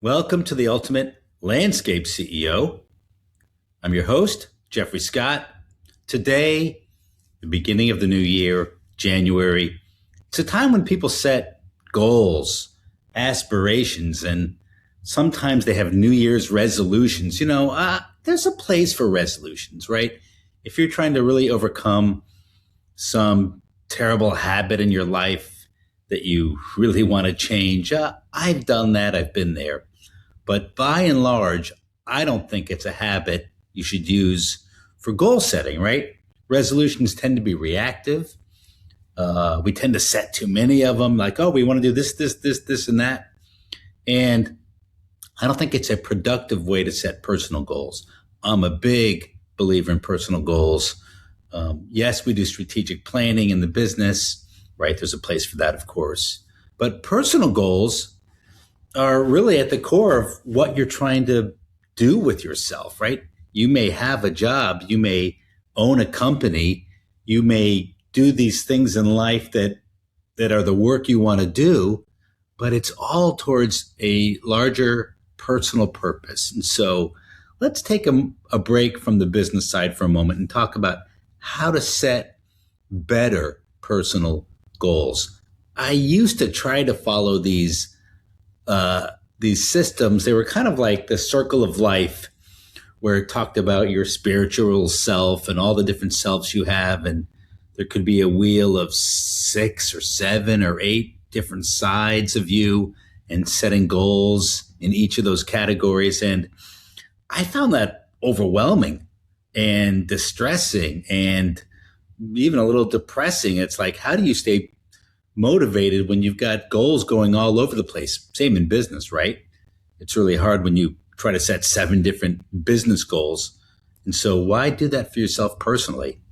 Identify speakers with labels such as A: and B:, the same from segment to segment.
A: Welcome to the Ultimate Landscape CEO. I'm your host, Jeffrey Scott. Today, the beginning of the new year, January, it's a time when people set goals, aspirations, and sometimes they have New Year's resolutions. There's a place for resolutions, right? If you're trying to really overcome some terrible habit in your life that you really want to change, I've done that. I've been there. But by and large, I don't think it's a habit you should use for goal setting, right? Resolutions tend to be reactive. We tend to set too many of them, like, we want to do this, and that. And I don't think it's a productive way to set personal goals. I'm a big believer in personal goals. Yes, we do strategic planning in the business, right? There's a place for that, of course. But personal goals are really at the core of what you're trying to do with yourself, right? You may have a job, you may own a company, you may do these things in life that are the work you want to do, but it's all towards a larger personal purpose. And so let's take a break from the business side for a moment and talk about how to set better personal goals. I used to try to follow these systems. They were kind of like the circle of life, where it talked about your spiritual self and all the different selves you have. And there could be a wheel of 6 or 7 or 8 different sides of you and setting goals in each of those categories. And I found that overwhelming and distressing and even a little depressing. It's like, how do you stay motivated when you've got goals going all over the place? Same in business, right? It's really hard when you try to set 7 different business goals. And so why do that for yourself personally?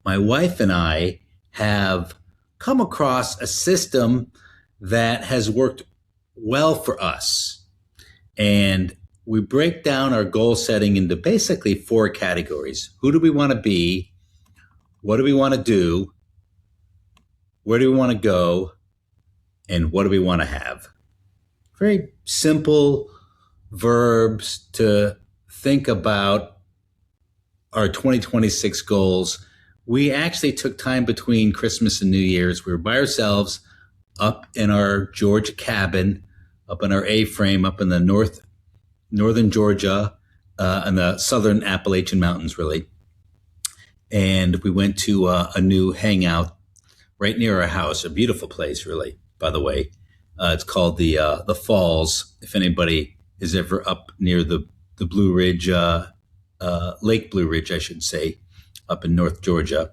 A: My wife and I have come across a system that has worked well for us. And we break down our goal setting into basically 4 categories. Who do we want to be? What do we want to do? Where do we want to go? And what do we want to have? Very simple verbs to think about our 2026 goals. We actually took time between Christmas and New Year's. We were by ourselves up in our Georgia cabin, up in our A-frame, up in the northern Georgia, and the southern Appalachian Mountains, really. And we went to a new hangout right near our house, a beautiful place, really, by the way. It's called the Falls, if anybody is ever up near the Blue Ridge, Lake Blue Ridge, I should say, up in North Georgia.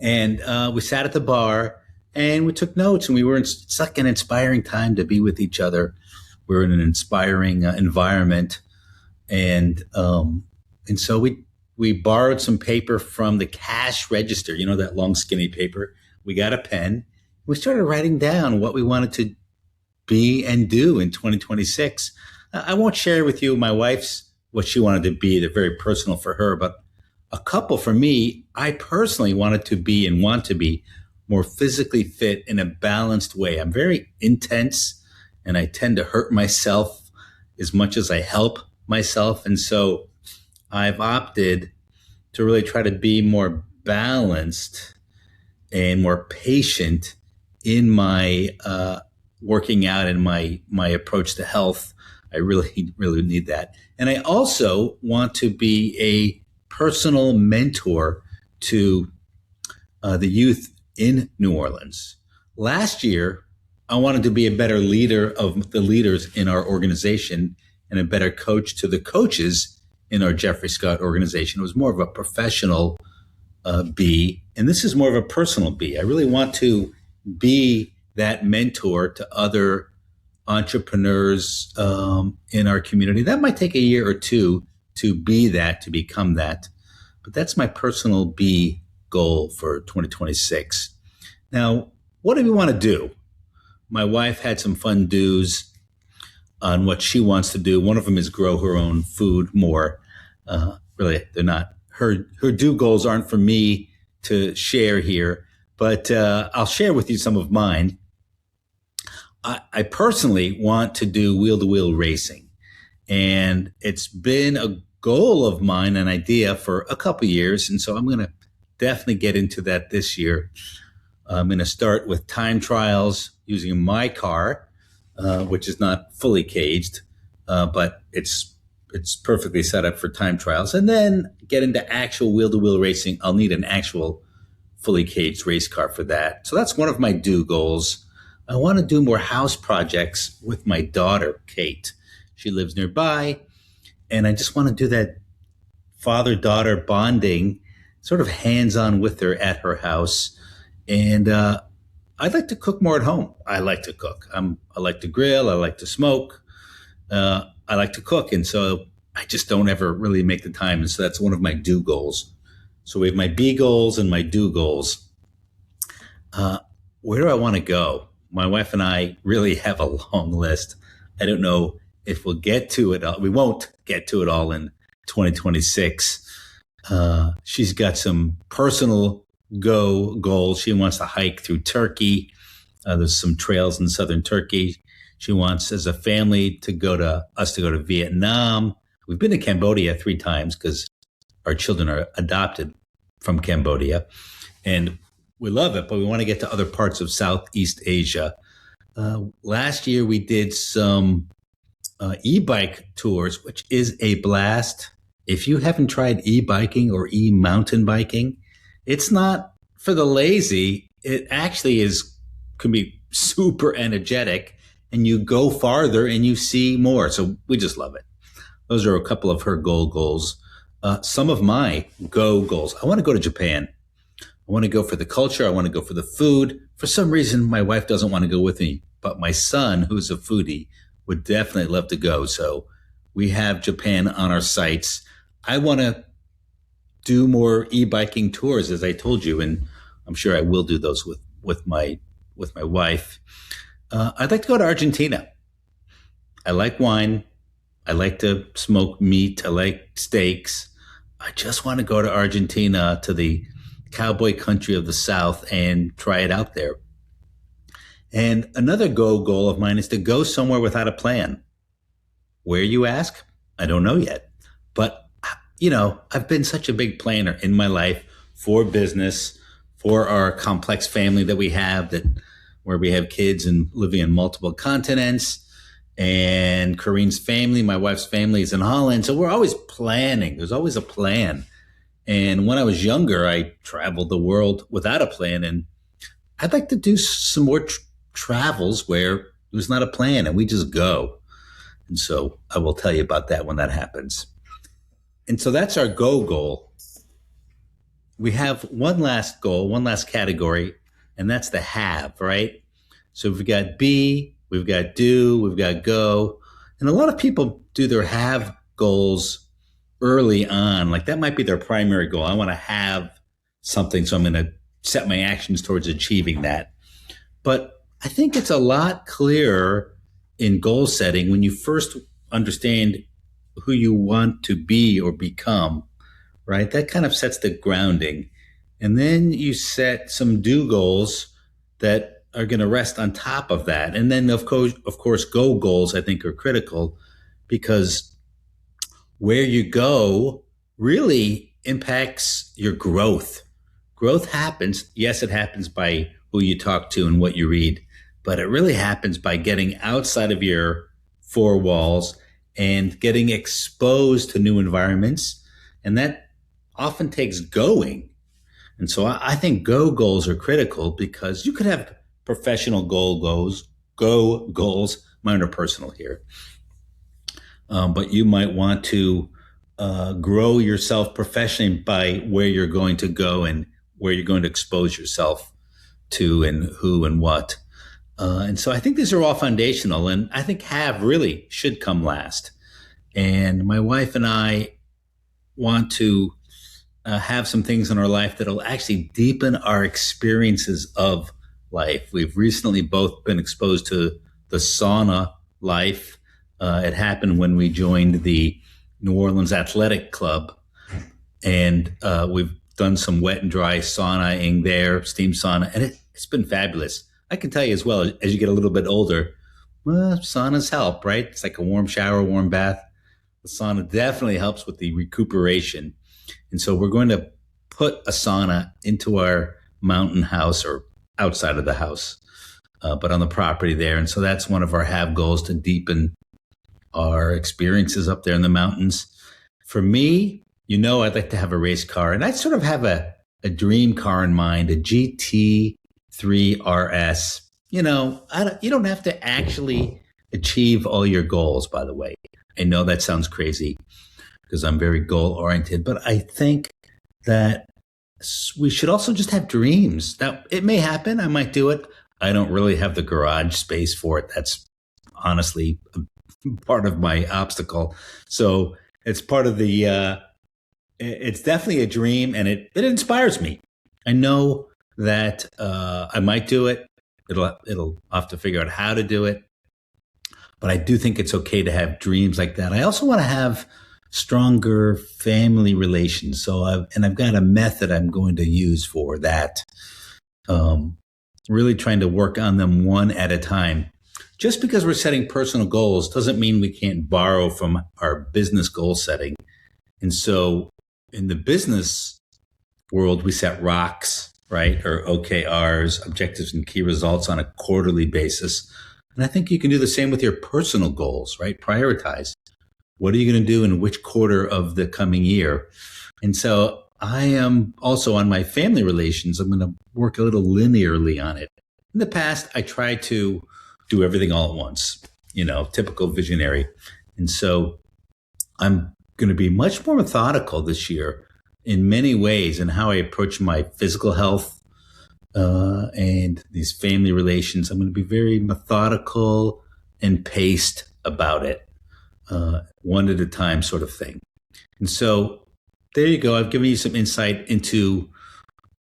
A: And we sat at the bar and we took notes, and we were in such an inspiring time to be with each other. We were in an inspiring environment. And so we borrowed some paper from the cash register, that long, skinny paper. We got a pen. We started writing down what we wanted to be and do in 2026. I won't share with you my wife's, what she wanted to be. They're very personal for her. But a couple for me, I personally wanted to be and want to be more physically fit in a balanced way. I'm very intense, and I tend to hurt myself as much as I help myself. And so I've opted to really try to be more balanced and more patient in my working out and my approach to health. I really, really need that. And I also want to be a personal mentor to the youth in New Orleans. Last year, I wanted to be a better leader of the leaders in our organization and a better coach to the coaches in our Jeffrey Scott organization. It was more of a professional B, and this is more of a personal B. I really want to be that mentor to other entrepreneurs in our community. That might take a year or two to be that, to become that. But that's my personal B goal for 2026. Now, what do we want to do? My wife had some fun do's on what she wants to do. One of them is grow her own food more. Really, they're not her do goals aren't for me to share here, but I'll share with you some of mine. I personally want to do wheel to wheel racing. And it's been a goal of mine, an idea for a couple years. And so I'm going to definitely get into that this year. I'm going to start with time trials using my car, which is not fully caged, but it's perfectly set up for time trials. And then get into actual wheel to wheel racing. I'll need an actual fully caged race car for that. So that's one of my do goals. I want to do more house projects with my daughter, Kate. She lives nearby, and I just want to do that father-daughter bonding, sort of hands-on with her at her house. And I'd like to cook more at home. I like to cook. I like to grill. I like to smoke. I like to cook, and so I just don't ever really make the time. And so that's one of my do goals. So we have my be goals and my do goals. Where do I want to go? My wife and I really have a long list. I don't know if we'll get to it all. We won't get to it all in 2026. She's got some personal goals. She wants to hike through Turkey. There's some trails in southern Turkey. She wants, as a family, to go to Vietnam. We've been to Cambodia 3 times because our children are adopted from Cambodia, and we love it, but we want to get to other parts of Southeast Asia. Last year, we did some e-bike tours, which is a blast. If you haven't tried e-biking or e-mountain biking, it's not for the lazy. It actually can be super energetic, and you go farther and you see more. So we just love it. Those are a couple of her goals. Some of my goals. I want to go to Japan. I want to go for the culture. I want to go for the food. For some reason, my wife doesn't want to go with me, but my son, who's a foodie, would definitely love to go. So we have Japan on our sights. I want to do more e-biking tours, as I told you, and I'm sure I will do those with my wife. I'd like to go to Argentina. I like wine. I like to smoke meat. I like steaks. I just want to go to Argentina, to the cowboy country of the South, and try it out there. And another goal of mine is to go somewhere without a plan. Where, you ask? I don't know yet. But, I've been such a big planner in my life for business, for our complex family that we have, where we have kids and living in multiple continents. And Corinne's family, my wife's family, is in Holland. So we're always planning. There's always a plan. And when I was younger, I traveled the world without a plan. And I'd like to do some more travels where there's not a plan and we just go. And so I will tell you about that when that happens. And so that's our goal. We have one last goal, one last category, and that's the have, right? So we've got be, we've got do, we've got go. And a lot of people do their have goals early on. Like that might be their primary goal. I want to have something, so I'm going to set my actions towards achieving that. But I think it's a lot clearer in goal setting when you first understand who you want to be or become, right? That kind of sets the grounding. And then you set some do goals that are going to rest on top of that. And then, of course, go goals, I think, are critical, because where you go really impacts your growth. Growth happens. Yes, it happens by who you talk to and what you read, but it really happens by getting outside of your 4 walls and getting exposed to new environments. And that often takes going. And so I think go goals are critical, because you could have professional go goals. Mine are personal here. But you might want to grow yourself professionally by where you're going to go and where you're going to expose yourself to and who and what. And so I think these are all foundational, and I think have really should come last. And my wife and I want to have some things in our life that'll actually deepen our experiences of life. We've recently both been exposed to the sauna life. It happened when we joined the New Orleans Athletic Club, and we've done some wet and dry saunaing there, steam sauna, and it's been fabulous. I can tell you as well, as you get a little bit older, Well, saunas help, right? It's like a warm shower, warm bath. The sauna definitely helps with the recuperation. And so we're going to put a sauna into our mountain house or outside of the house, but on the property there. And so that's one of our have goals to deepen our experiences up there in the mountains. For me, I'd like to have a race car, and I sort of have a dream car in mind, a GT3 RS. You don't have to actually achieve all your goals, by the way. I know that sounds crazy because I'm very goal oriented, but I think that we should also just have dreams. Now, it may happen. I might do it. I don't really have the garage space for it. That's honestly part of my obstacle. So it's part of it's definitely a dream, and it inspires me. I know that I might do it. I'll have to figure out how to do it. But I do think it's okay to have dreams like that. I also want to have stronger family relations. So I've got a method I'm going to use for that. Really trying to work on them one at a time. Just because we're setting personal goals doesn't mean we can't borrow from our business goal setting. And so in the business world, we set rocks, right? Or OKRs, objectives and key results, on a quarterly basis. And I think you can do the same with your personal goals, right? Prioritize. What are you going to do in which quarter of the coming year? And so I am also on my family relations. I'm going to work a little linearly on it. In the past, I tried to do everything all at once, typical visionary. And so I'm going to be much more methodical this year in many ways in how I approach my physical health and these family relations. I'm going to be very methodical and paced about it, one at a time sort of thing. And so there you go. I've given you some insight into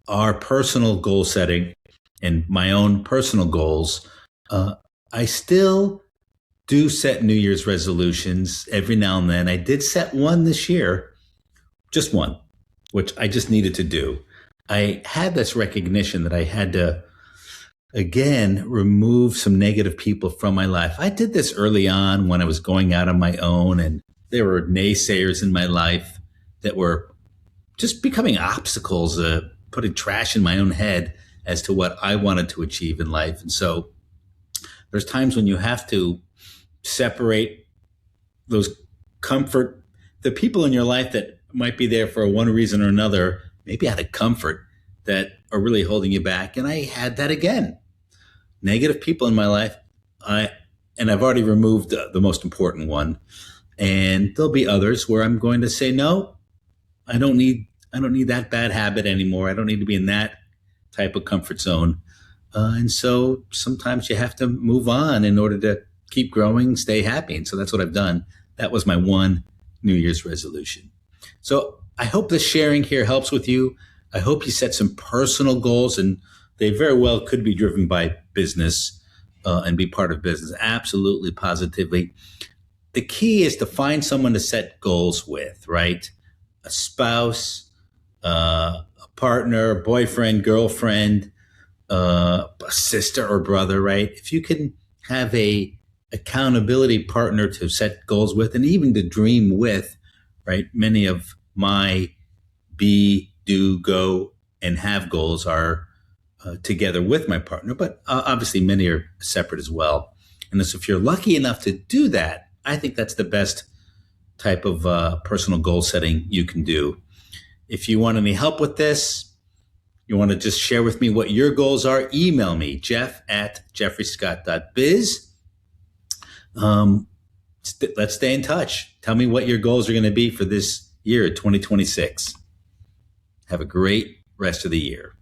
A: our personal goal setting and my own personal goals. I still do set New Year's resolutions every now and then. I did set one this year, just one, which I just needed to do. I had this recognition that I had to, again, remove some negative people from my life. I did this early on when I was going out on my own, and there were naysayers in my life that were just becoming obstacles, putting trash in my own head as to what I wanted to achieve in life. And so there's times when you have to separate those the people in your life that might be there for one reason or another, maybe out of comfort, that are really holding you back. And I had that again. Negative people in my life. I've already removed the most important one. And there'll be others where I'm going to say, no, I don't need that bad habit anymore. I don't need to be in that type of comfort zone. And so sometimes you have to move on in order to keep growing, stay happy. And so that's what I've done. That was my one New Year's resolution. So I hope the sharing here helps with you. I hope you set some personal goals, and they very well could be driven by business and be part of business. Absolutely, positively. The key is to find someone to set goals with, right? A spouse, a partner, boyfriend, girlfriend, a sister or brother, right? If you can have a accountability partner to set goals with, and even to dream with, right? Many of my be, do, go, and have goals are together with my partner, but obviously many are separate as well. And so if you're lucky enough to do that, I think that's the best type of personal goal setting you can do. If you want any help with this, you want to just share with me what your goals are, email me, jeff@jeffreyscott.biz. Let's stay in touch. Tell me what your goals are going to be for this year, 2026. Have a great rest of the year.